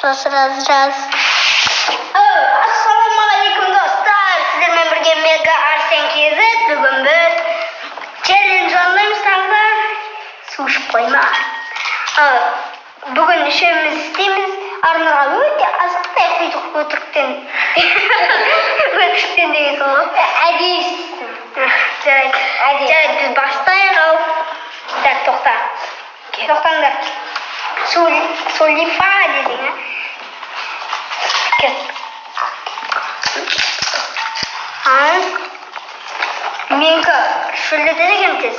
Раз. Ассалаумағалейкум достар. Сіздермен бірге Мега Арсен KZ. Бүгін біз челлендж ойнаймыз тағы. Су ішіп қойма. Бүгін үшеуміз істейміз. Арнаға өте азықтай құйдық өтіріктен. Өтіріктен деген сол ғой. Әдейі істейсің. Жарайды, біз бастайық. Так, тоқта. Тоқтаңдар. Солифа десең, кет. Менікі шөлдеді деген тез.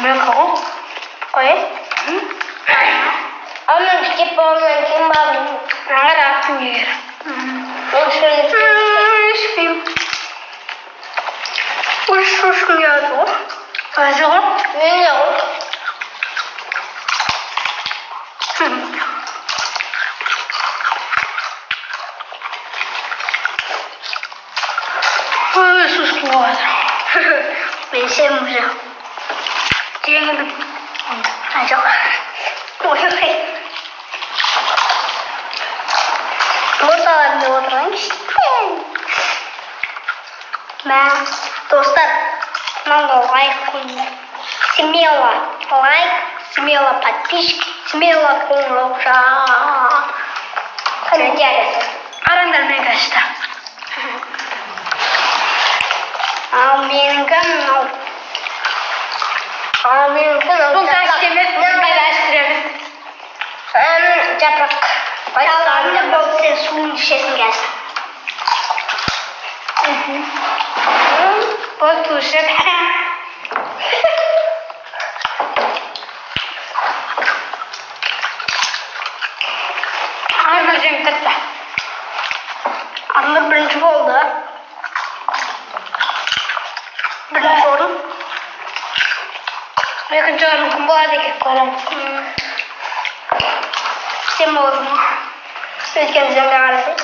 Менікі ғой? Қой? Оның кітеп болғаннан кейін бабын ағыр аттың егер. Мен шөлдеді. Ішпейм. Ұшқым келді ғой. Өзі ғой? Мен де ғой. Ой, сушки болады. Мен сен уже. Жеңілдім. Жоқ. Ой. Орталарында отырғаншы. Достар, мынаны лайк қойыңдар. Смело лайк, смело подписчик, смело қоңырауша. Комментарий. Қараңдар мен кәшті. Ал менікі мынау. Бұл кәшті емес, бұл қайда әштіреміз. Жапырақ. Талғанды болды сен суын ішесің кәсі. Бұл тұшып. Арнұр жеңіп тұрды. Арнұр бірінші болды. Бірінші орын. Екінші орын кім болады екен көрем. Сен болдың. Өйткені жеңге қарасың.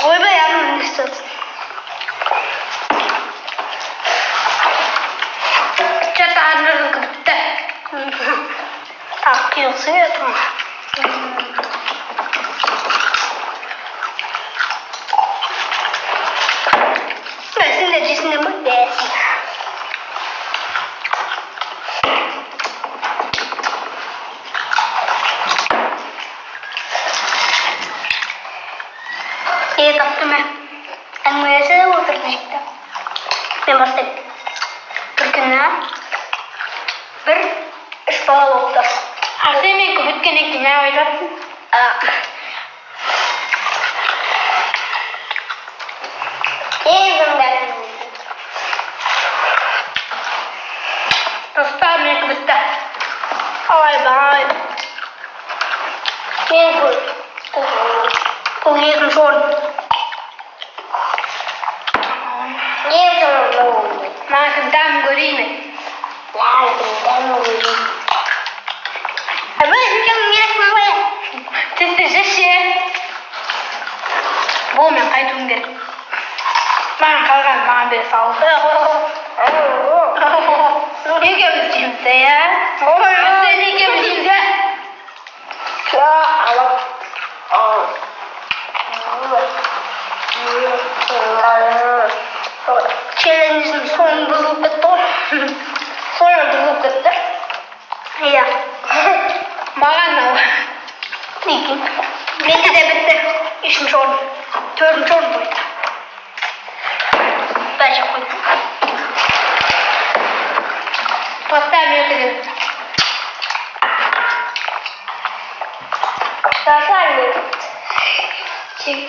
Ойбай, Арнұр не істедіңіз? Что-то Арнұрдың бітті. Так, қиылсын еді. Сендер жесіңдер ме? Бәсің. Тапты ма? Әңгімелесе отырды жекті. Мен бастайым. Bir күні бір үш бала болыпты. Арсен мен күбіткеннен кейін не ойлапсың? Достар мен күбітті. Ой-бай. Мен бұл екінші орын. Мағын дәм көреймін. Әбай, үлкен менің қоя. Тісті жеше. Бұл мен қайтуым керек. Маған қалған маған бере салып. Екеуміз жейміз, я? Арсен екеуміз жейміз, я? Челлендждің соңы бұзылып кетті ғой. Соңы бұзылып кетті. Иә. Маған ау. Неге? Менде де бітті. Үшінші орын. Төртінші орын қойды. Бәлше қойды. Достар мен күбітті. Достар мен күбітті. Чек.